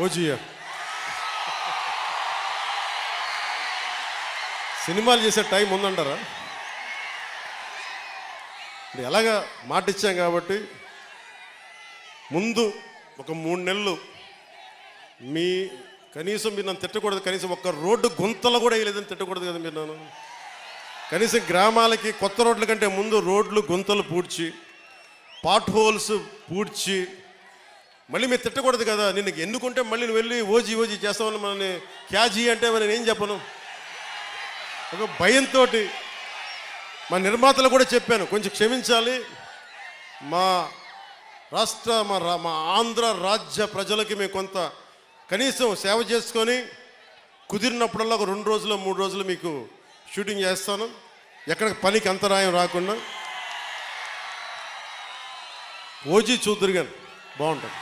ఓజీయా సినిమాలు చేసే టైం ఉందంటారా? ఎలాగా మాట ఇచ్చాం కాబట్టి ముందు ఒక 3 నెలలు కనీసం మీరు నన్ను తిట్టకూడదు, కనీసం ఒక్క రోడ్డు గుంతలు కూడా వేయలేదని తిట్టకూడదు కదా మీరు నన్ను. కనీసం గ్రామాలకి కొత్త రోడ్ల కంటే ముందు రోడ్లు గుంతలు పూడ్చి పాట్ హోల్స్ పూడ్చి మళ్ళీ మీరు తిట్టకూడదు కదా. నిన్ను ఎన్నుకుంటే మళ్ళీ నువ్వు వెళ్ళి ఓజీ చేస్తామని మనని క్యాజీ అంటే మరి నేను చెప్పను. ఒక భయంతో మా నిర్మాతలు కూడా చెప్పాను, కొంచెం క్షమించాలి, మా రాష్ట్ర మా ఆంధ్ర రాజ్య ప్రజలకి మేము కొంత కనీసం సేవ చేసుకొని కుదిరినప్పుడల్లా ఒక 2 రోజులు 3 రోజులు మీకు షూటింగ్ చేస్తాను, ఎక్కడ పనికి అంతరాయం రాకుండా. ఓజీ చూద్దరు కానీ బాగుంటుంది.